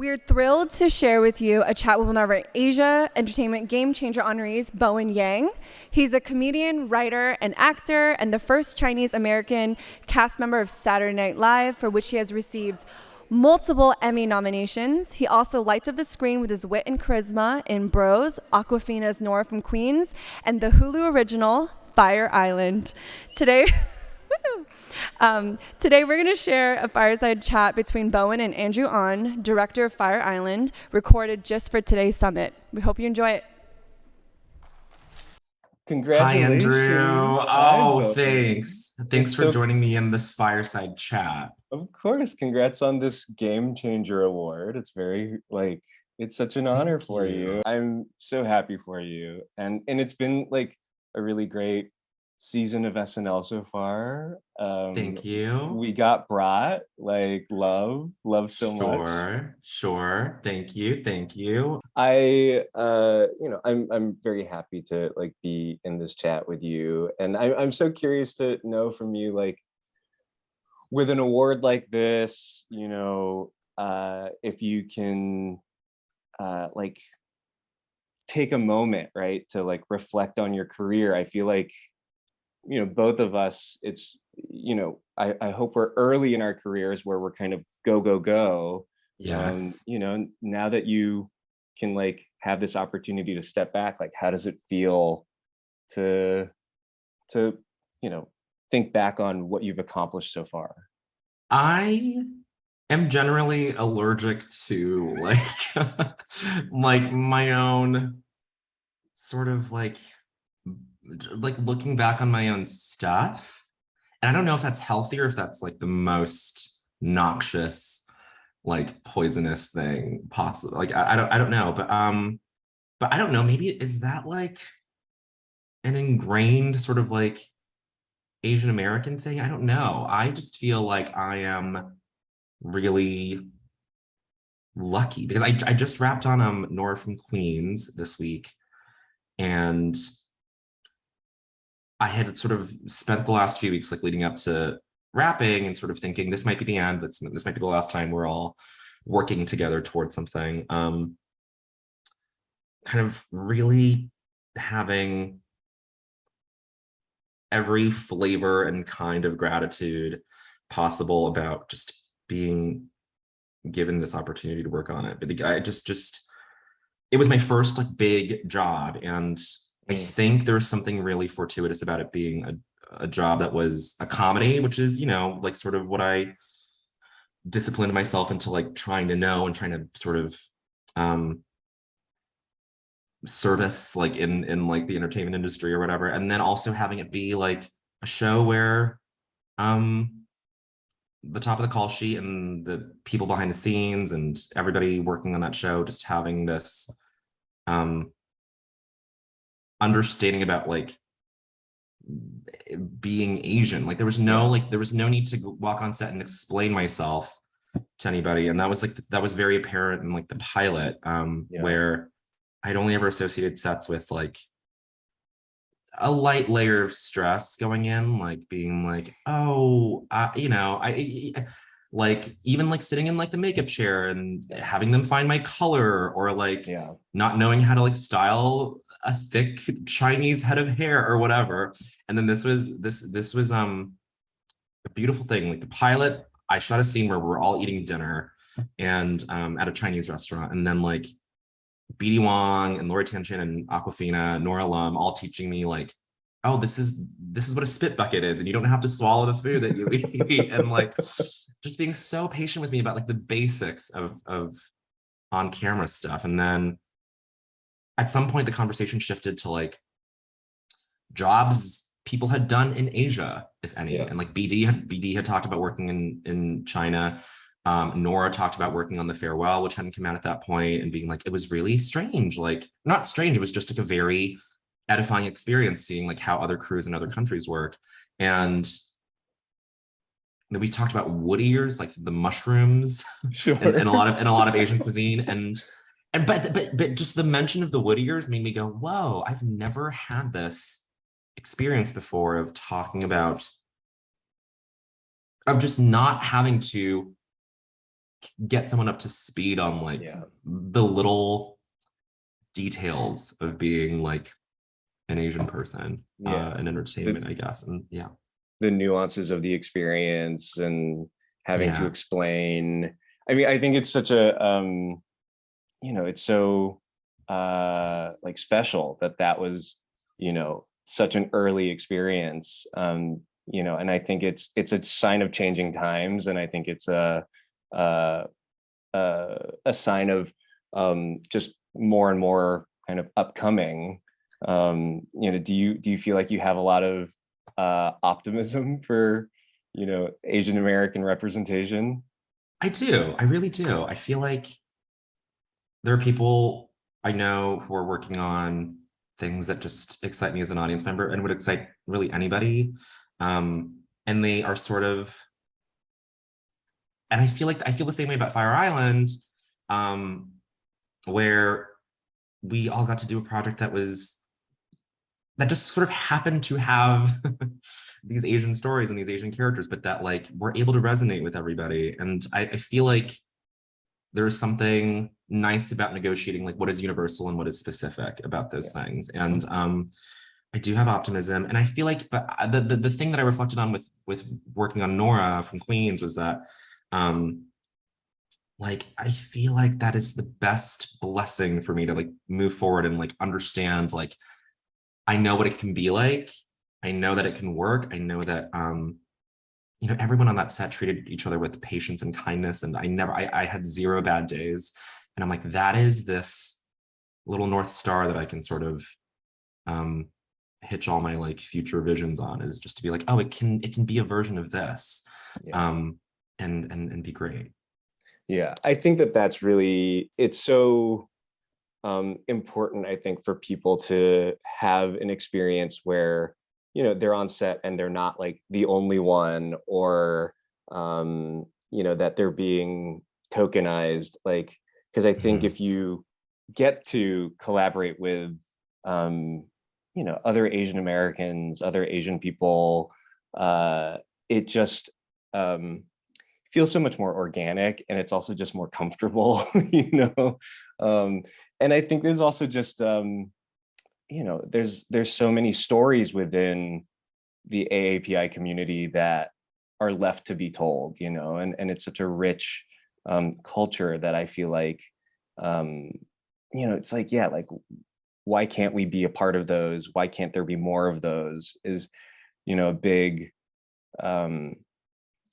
We're thrilled to share with you a chat with one of our Asia Entertainment Game Changer honorees, Bowen Yang. He's a comedian, writer, and actor, and the first Chinese-American cast member of Saturday Night Live, for which he has received multiple Emmy nominations. He also lights up the screen with his wit and charisma in Bros, Awkwafina's Nora from Queens, and the Hulu original, Fire Island. Today... Today we're going to share a fireside chat between Bowen and Andrew Ahn, director of Fire Island, recorded just for today's summit. We hope you enjoy it. Hi, Congratulations. Andrew. Hi, Oh, Bowen. thanks. Thanks for joining me in this fireside chat. Of course, congrats on this Game Changer award. It's very it's such an honor Thank for you. you. I'm so happy for you. And it's been like a really great season of SNL so far. Thank you. We got brought, love so much. Sure. Thank you. I'm very happy to be in this chat with you. And I'm so curious to know from you, with an award like this, if you can take a moment, right, to reflect on your career. I feel like, both of us, it's, I hope we're early in our careers where we're kind of go. Yes. Now that you can have this opportunity to step back, how does it feel to think back on what you've accomplished so far? I am generally allergic to like my own sort of like looking back on my own stuff. And I don't know if that's healthy or if that's like the most noxious, poisonous thing possible. I don't know, but I don't know, maybe is that like an ingrained sort of Asian American thing? I don't know. I just feel like I am really lucky because I just wrapped on Nora from Queens this week, and I had sort of spent the last few weeks leading up to wrapping and sort of thinking this might be the end. This might be the last time we're all working together towards something. Kind of really having every flavor and kind of gratitude possible about just being given this opportunity to work on it. But I just it was my first big job, and I think there's something really fortuitous about it being a job that was a comedy, which is, sort of what I disciplined myself into trying to know and trying to sort of service in the entertainment industry or whatever. And then also having it be a show where the top of the call sheet and the people behind the scenes and everybody working on that show just having this understanding about being Asian. There was no there was no need to walk on set and explain myself to anybody, and that was very apparent in the pilot, where I'd only ever associated sets with a light layer of stress going in, being I even sitting in the makeup chair and having them find my color, or not knowing how to style a thick Chinese head of hair or whatever. And then this was a beautiful thing. The pilot, I shot a scene where we're all eating dinner and at a Chinese restaurant, and then BD Wong and Lori Tianchen and Awkwafina, Nora Lum, all teaching me oh, this is what a spit bucket is, and you don't have to swallow the food that you eat, and just being so patient with me about the basics of on camera stuff. And then at some point the conversation shifted to jobs people had done in Asia, if any. And BD had talked about working in China. Nora talked about working on The Farewell, which hadn't come out at that point, and being it was really strange. Not strange, it was just a very edifying experience seeing how other crews in other countries work. And then we talked about wood ears, the mushrooms, Sure. and a lot of Asian cuisine, but just the mention of the wood ears made me go, whoa, I've never had this experience before of talking about, of just not having to get someone up to speed on like Yeah. the little details of being like an Asian person Yeah. in entertainment, I guess. And The nuances of the experience and having to yeah, explain. I mean, I think it's such a it's so like special that was, such an early experience. And I think it's a sign of changing times, and I think it's uh, a sign of just more and more kind of upcoming. Do you feel like you have a lot of optimism for Asian American representation? I do. I really do. I feel like there are people I know who are working on things that just excite me as an audience member and would excite really anybody. And they are sort of, and I feel the same way about Fire Island, where we all got to do a project that just sort of happened to have these Asian stories and these Asian characters, but that like we're able to resonate with everybody. And I feel like there is something nice about negotiating like what is universal and what is specific about those things. And I do have optimism, and I feel like, but the thing that I reflected on with working on Nora from Queens was that like I feel like that is the best blessing for me to like move forward and like understand, like I know what it can be like. I know that it can work. I know that everyone on that set treated each other with patience and kindness, and I had 0 bad days. And I'm like, that is this little North Star that I can sort of hitch all my like future visions on, is just to be like, oh, it can be a version of this. Yeah. And be great. Yeah, I think that's really, it's so important, I think, for people to have an experience where, they're on set and they're not like the only one, or, that they're being tokenized. Like, because I think if you get to collaborate with, other Asian Americans, other Asian people, it just, feels so much more organic, and it's also just more comfortable. And I think there's also just there's so many stories within the AAPI community that are left to be told, and it's such a rich culture that I feel like it's like, yeah, like, why can't we be a part of those? Why can't there be more of those? Is a big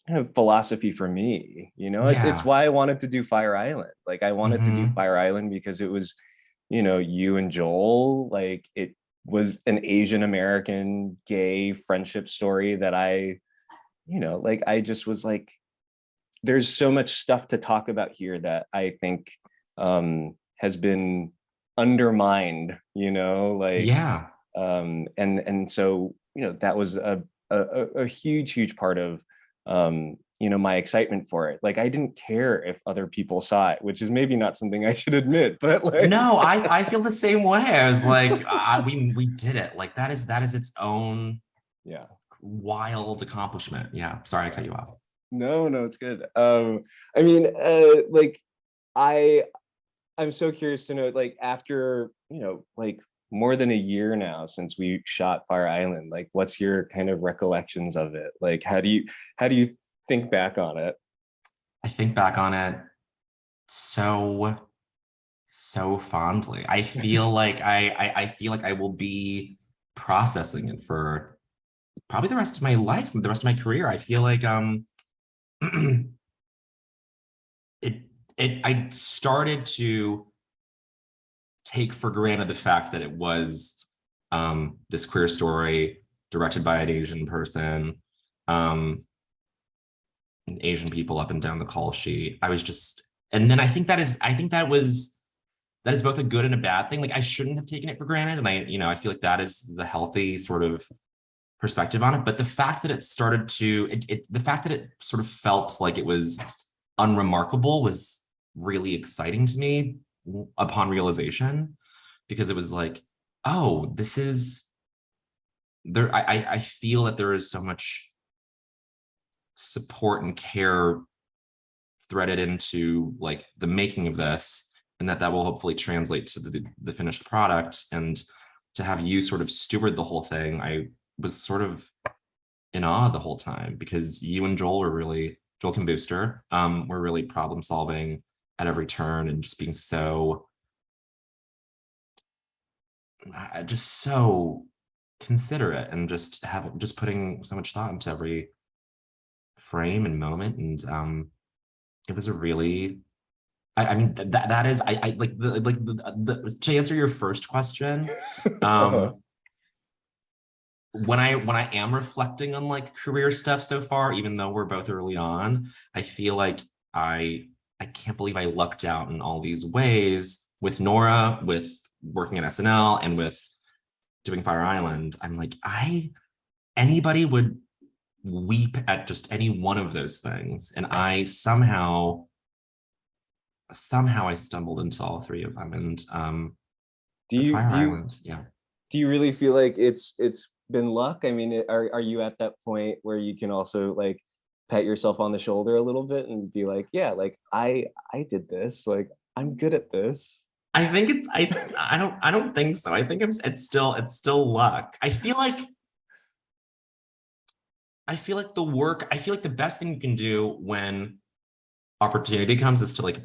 kind of philosophy for me. It's Yeah. why I wanted to do Fire Island. Like, I wanted to do Mhm. Fire Island because it was, you and Joel. Like, it was an Asian American gay friendship story that like, I just was like, there's so much stuff to talk about here that I think has been undermined, like, Yeah. and so, that was a huge part of my excitement for it. Like, I didn't care if other people saw it, which is maybe not something I should admit, but like, No, I feel the same way. I was like, we did it. Like that is its own yeah. wild accomplishment. Yeah. Sorry, I cut you off. No, it's good. I mean, like, I I'm so curious to know, like, after, like, more than a year now since we shot Fire Island, like, what's your kind of recollections of it? Like, how do you think back on it? I think back on it so fondly. I feel like I feel like I will be processing it for probably the rest of my life, the rest of my career. I feel like it I started to take for granted the fact that it was this queer story directed by an Asian person, Asian people up and down the call sheet. I was just, and then I think that is both a good and a bad thing. Like I shouldn't have taken it for granted, and I feel like that is the healthy sort of perspective on it. But the fact that it started to, the fact that it sort of felt like it was unremarkable was really exciting to me upon realization, because it was like, oh, this is there. I feel that there is so much support and care threaded into like the making of this, and that will hopefully translate to the finished product. And to have you sort of steward the whole thing, I was sort of in awe the whole time, because you and Joel were really, Joel Kim Booster, were really problem solving at every turn, and just being so considerate, and just putting so much thought into every frame and moment. And it was a really, I mean, that is, I like to answer your first question. When I am reflecting on like career stuff so far, even though we're both early on, I feel like I can't believe I lucked out in all these ways with Nora, with working at SNL, and with doing Fire Island. I'm like, anybody would weep at just any one of those things, and I somehow I stumbled into all three of them. And Fire Island, yeah. Do you really feel like it's been luck? I mean, are you at that point where you can also like pat yourself on the shoulder a little bit and be like, yeah, like I did this, like I'm good at this? I think it's I don't think so. I think it's still luck. I feel like the best thing you can do when opportunity comes is to like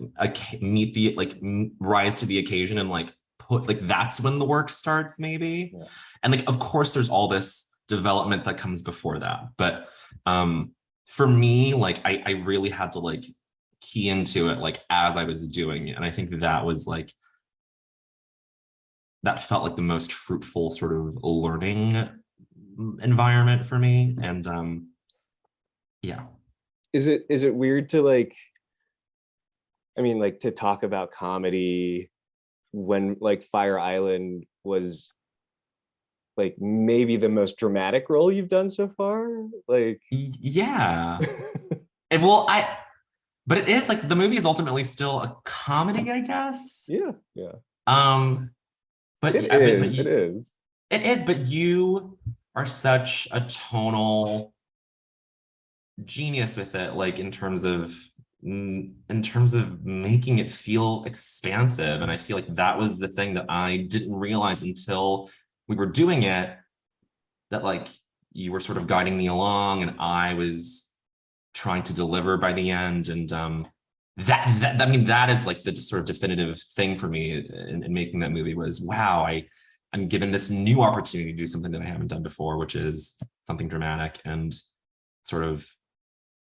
rise to the occasion, and like put, like, that's when the work starts, maybe. Yeah. And like, of course there's all this development that comes before that, but for me, like I really had to like key into it like as I was doing it, and I think that was like, that felt like the most fruitful sort of learning environment for me. And yeah. Is it weird to like, I mean, like, to talk about comedy when like Fire Island was like maybe the most dramatic role you've done so far? Like, yeah. And well, but it is like, the movie is ultimately still a comedy, I guess. yeah. But it is. But you are such a tonal genius with it, like in terms of making it feel expansive. And I feel like that was the thing that I didn't realize until we were doing it, that like you were sort of guiding me along, and I was trying to deliver by the end. And that I mean, that is like the sort of definitive thing for me in making that movie, was, wow, I'm given this new opportunity to do something that I haven't done before, which is something dramatic, and sort of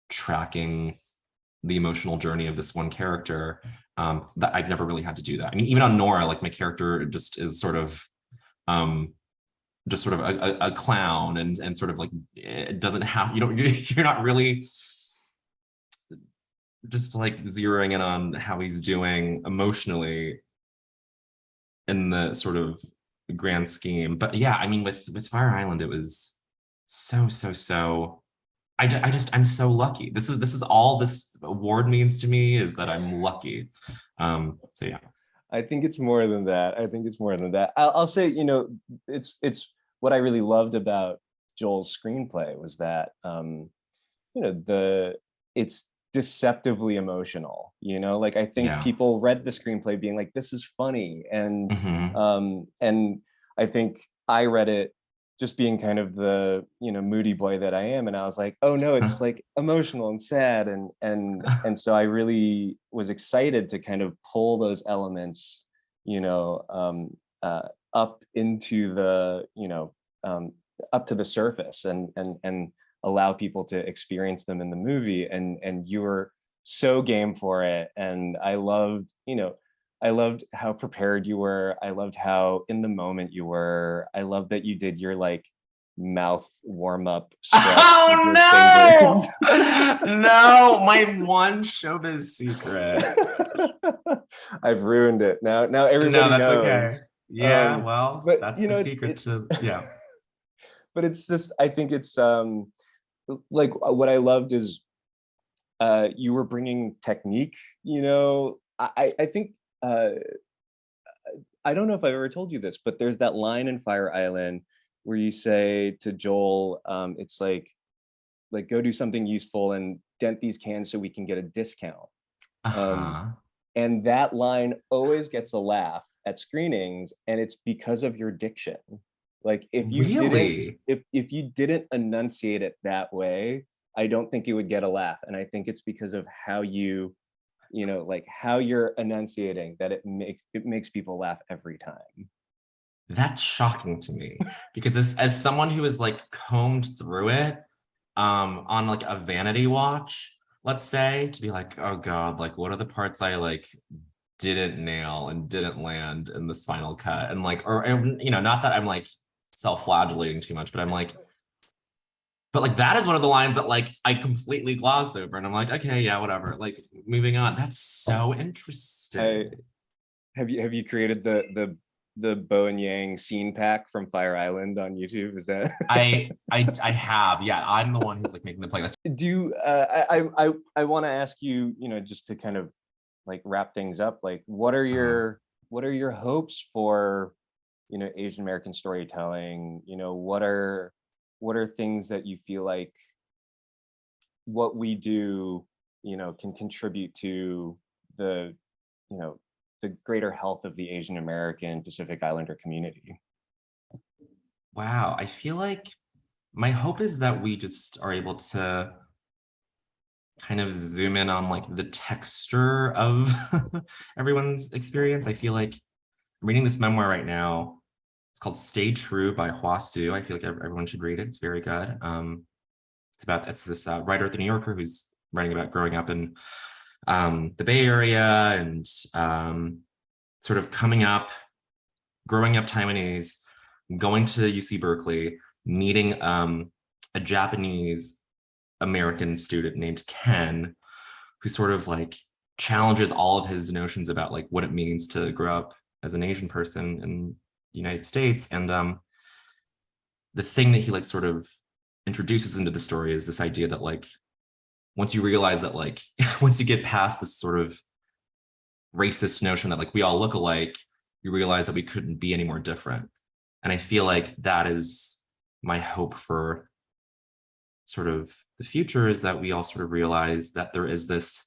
tracking the emotional journey of this one character, that I've never really had to do that. I mean, even on Nora, like my character just is sort of a clown, and sort of like, it doesn't have, you're not really just like zeroing in on how he's doing emotionally in the sort of grand scheme. But yeah, I mean, with Fire Island, it was so I'm so lucky. This is all this award means to me, is that I'm lucky. So yeah. I think it's more than that. I'll say, it's what I really loved about Joel's screenplay was that, it's deceptively emotional, like I think people read the screenplay being like, this is funny. And and I think I read it just being kind of the moody boy that I am, and I was like, oh no, it's like emotional and sad, and so I really was excited to kind of pull those elements up into the up to the surface, and allow people to experience them in the movie. And you were so game for it, and I loved how prepared you were. I loved how in the moment you were. I loved that you did your like mouth warm up stretch. Oh no! No, my one showbiz secret. I've ruined it. Now everybody that's knows. Okay. Yeah, well, but that's the secret to, yeah. But it's just, I think it's like, what I loved is you were bringing technique. I think I don't know if I've ever told you this, but there's that line in Fire Island where you say to Joel, it's like go do something useful and dent these cans so we can get a discount. Uh-huh. And that line always gets a laugh at screenings, and it's because of your diction. Like if you didn't, Really? if you didn't enunciate it that way, I don't think you would get a laugh. And I think it's because of how you know, like how you're enunciating that it makes people laugh every time. That's shocking to me because as someone who has like combed through it on like a vanity watch, let's say, to be like, oh God, like what are the parts I like didn't nail and didn't land in this final cut? And like, or you know, not that I'm like self-flagellating too much, but I'm like, but like that is one of the lines that like I completely gloss over and I'm like, okay, yeah, whatever. Like moving on. That's so interesting. Have you created the Bowen Yang scene pack from Fire Island on YouTube? Is that I have, yeah. I'm the one who's like making the playlist. do I want to ask you, you know, just to kind of like wrap things up, like what are your hopes for, you know, Asian American storytelling? You know, what are things that you feel like what we do, you know, can contribute to the, you know, the greater health of the Asian American Pacific Islander community? Wow, I feel like my hope is that we just are able to kind of zoom in on like the texture of everyone's experience. I feel like I'm reading this memoir right now. It's called Stay True by Hua Su. I feel like everyone should read it. It's very good. It's this writer at the New Yorker who's writing about growing up in the Bay Area and sort of growing up Taiwanese, going to UC Berkeley, meeting a Japanese American student named Ken, who sort of like challenges all of his notions about like what it means to grow up as an Asian person in the United States. And the thing that he like sort of introduces into the story is this idea that like once you realize that like once you get past this sort of racist notion that like we all look alike, you realize that we couldn't be any more different. And I feel like that is my hope for sort of the future, is that we all sort of realize that there is this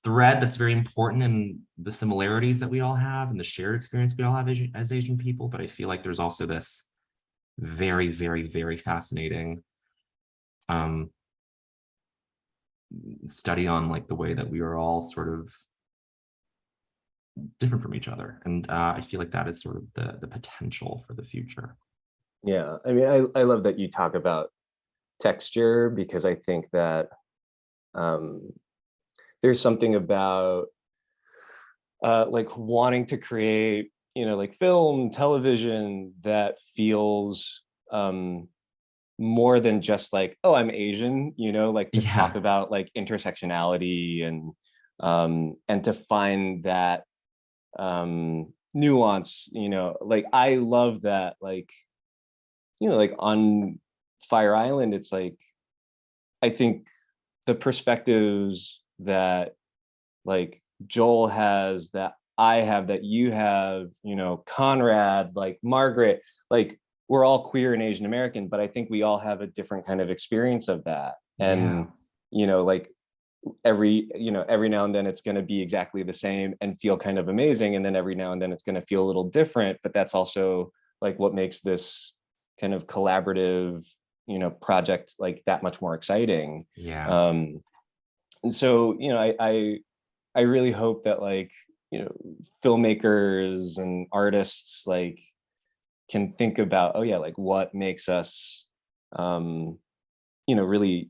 thread that's very important in the similarities that we all have and the shared experience we all have as Asian people. But I feel like there's also this very, very, very fascinating study on like the way that we are all sort of different from each other. And I feel like that is sort of the potential for the future. Yeah, I mean, I love that you talk about texture, because I think that there's something about like wanting to create, you know, like film, television that feels more than just like, oh, I'm Asian, you know, like to talk about like intersectionality and to find that nuance, you know, like I love that, like, you know, like on Fire Island, it's like, I think the perspectives that like Joel has, that I have, that you have, you know, Conrad, like Margaret, like we're all queer and Asian American, but I think we all have a different kind of experience of that. And, you know, like every now and then it's going to be exactly the same and feel kind of amazing. And then every now and then it's going to feel a little different, but that's also like what makes this kind of collaborative, you know, project like that much more exciting. And so, you know, I really hope that like, you know, filmmakers and artists like can think about, oh yeah, like what makes us you know, really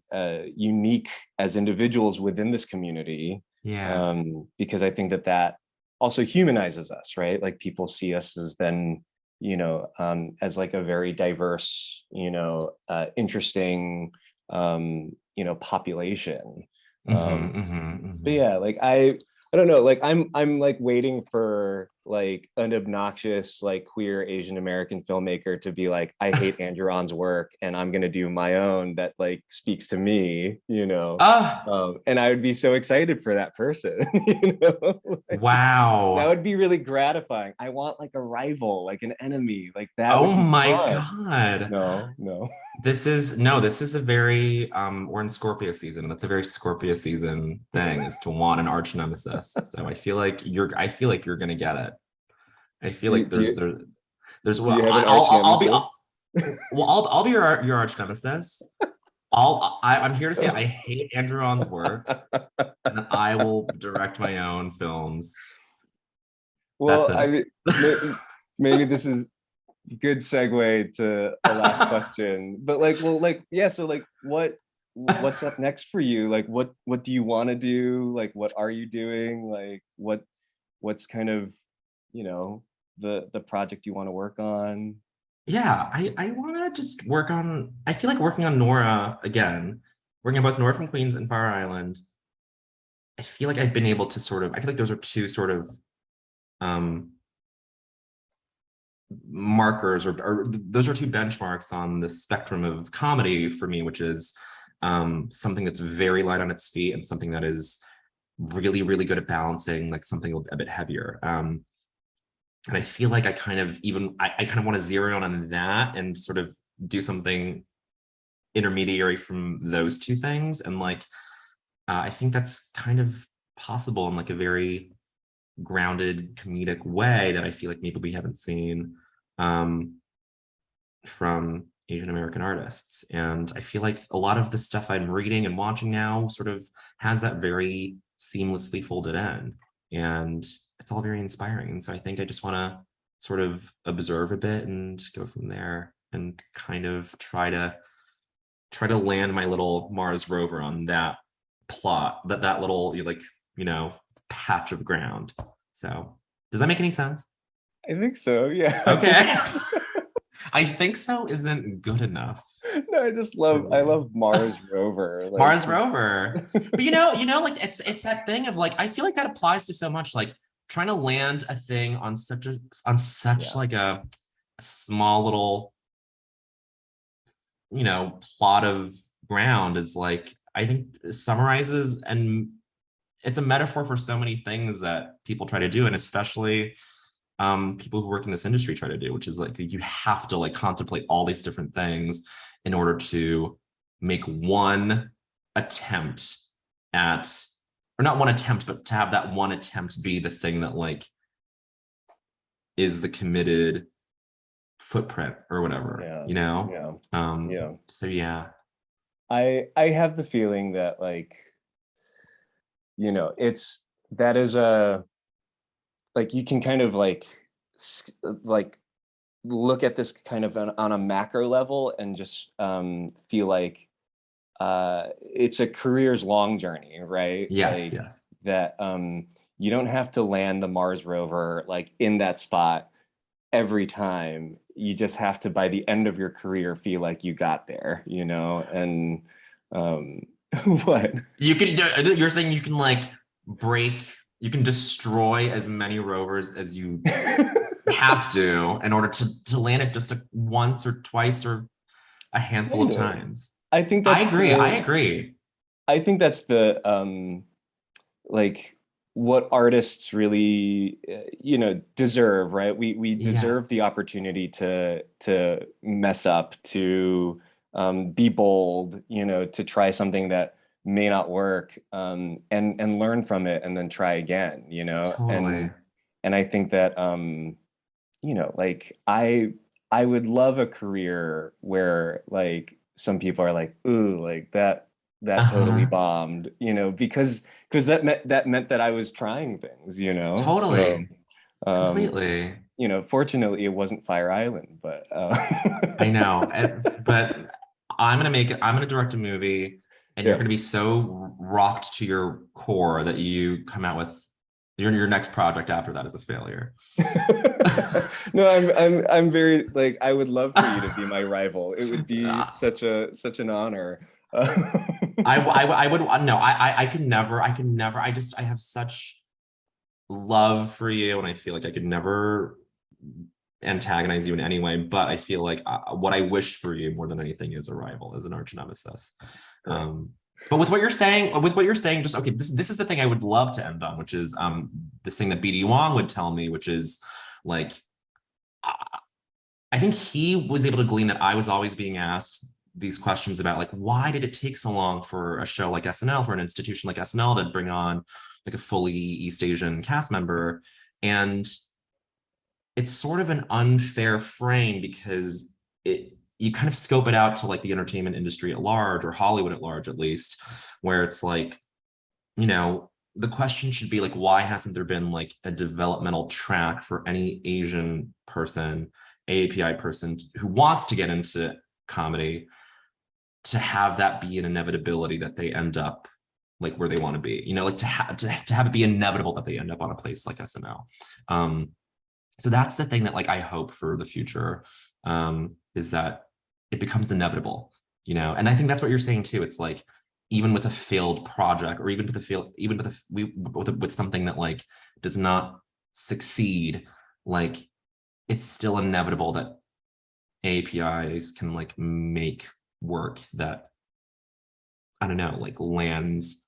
unique as individuals within this community. Because I think that that also humanizes us, right? Like people see us as then, you know, as like a very diverse, you know, interesting, you know, population. But yeah, like I don't know, like I'm like waiting for like an obnoxious like queer Asian American filmmaker to be like, I hate Andrew Ahn's work and I'm gonna do my own that like speaks to me, you know. Ah, And I would be so excited for that person, you know. Like, that wow. would be really gratifying. I want like a rival, like an enemy, like that Oh would be my fun. God. No, no. This is no, this is a very we're in Scorpio season, and that's a very Scorpio season thing, is to want an arch nemesis. So I feel like you're gonna get it. I feel Do you, like do you, there's do well, you have an arch I'll be nemesis? I'll be your arch nemesis. I'm here to say I hate Andrew Ahn's work, and I will direct my own films. That's Well, I it. mean, maybe this is good segue to a last question. But like, well, like, yeah. So like, what's up next for you? Like, what do you want to do? Like, what are you doing? Like, what's kind of, you know, the project you want to work on? Yeah, I want to just work on. I feel like working on Nora again, working on both Nora from Queens and Fire Island. I feel like I've been able to sort of. I feel like those are two sort of um markers, or those are two benchmarks on the spectrum of comedy for me, which is something that's very light on its feet and something that is really, really good at balancing like something a bit heavier. And I feel like I kind of I kind of want to zero in on that and sort of do something intermediary from those two things. And like I think that's kind of possible in like a very grounded comedic way that I feel like maybe we haven't seen from Asian American artists. And I feel like a lot of the stuff I'm reading and watching now sort of has that very seamlessly folded in. And it's all very inspiring. And so I think I just want to sort of observe a bit and go from there and kind of try to land my little Mars rover on that plot, that little like, you know, patch of ground. So does that make any sense? I think so. Yeah. Okay. I think so isn't good enough. No, I love Mars rover. Like, Mars rover. But like it's that thing of like I feel like that applies to so much, like trying to land a thing on such yeah, like a small little, plot of ground is like I think summarizes, and it's a metaphor for so many things that people try to do, and especially people who work in this industry try to do, which is like you have to like contemplate all these different things in order to make one attempt at, or not one attempt, but to have that one attempt be the thing that like is the committed footprint or whatever, yeah, yeah, yeah. So yeah. I have the feeling that like, you know, that is a, like you can kind of like like look at this kind of on a macro level and just feel like it's a career's long journey, right? Yes, Like yes. that you don't have to land the Mars rover like in that spot every time. You just have to, by the end of your career, feel like you got there, you know? And um what? You can do, you're saying you can like you can destroy as many rovers as you have to in order to land it just once or twice or a handful of Kind of. times. I think I that's agree. I the agree. I think that's the like what artists really you know deserve, right? We deserve the Yes. opportunity to mess up, to be bold, you know, to try something that may not work, and learn from it and then try again, you know. Totally. And I think that you know, like I would love a career where like some people are like, ooh, like that totally Uh-huh. bombed, you know, because that meant that I was trying things, you know. So Totally. um, Completely. you know, fortunately it wasn't Fire Island, but I know. But I'm gonna direct a movie, and you're yeah. gonna be so rocked to your core that you come out with your next project after that is a failure. No, I'm very like I would love for you to be my rival. It would be such an honor. I would no, I could never, I have such love for you, and I feel like I could never antagonize you in any way, but I feel like what I wish for you more than anything is a rival, as an arch nemesis. But with what you're saying, just okay, this is the thing I would love to end on, which is this thing that BD Wong would tell me, which is like, I think he was able to glean that I was always being asked these questions about like, why did it take so long for a show like SNL, for an institution like SNL to bring on like a fully East Asian cast member? And it's sort of an unfair frame because you kind of scope it out to like the entertainment industry at large, or Hollywood at large at least, where it's like, you know, the question should be like, why hasn't there been like a developmental track for any Asian person, AAPI person who wants to get into comedy, to have that be an inevitability that they end up like where they want to be, you know, like to have it be inevitable that they end up on a place like SNL. So that's the thing that like I hope for the future, is that it becomes inevitable, you know. And I think that's what you're saying too. It's like, even with a failed project, or even with something that like does not succeed, like it's still inevitable that APIs can like make work that, I don't know, like lands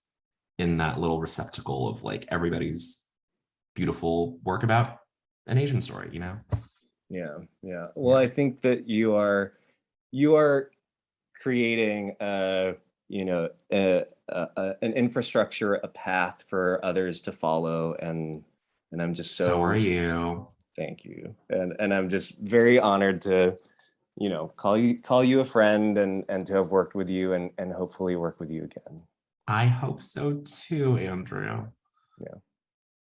in that little receptacle of like everybody's beautiful work about an Asian story, you know? Yeah. Well, I think that you are creating an infrastructure, a path for others to follow, and I'm just so are you. Thank you, and I'm just very honored to, you know, call you a friend, and to have worked with you, and hopefully work with you again. I hope so too, Andrew. Yeah.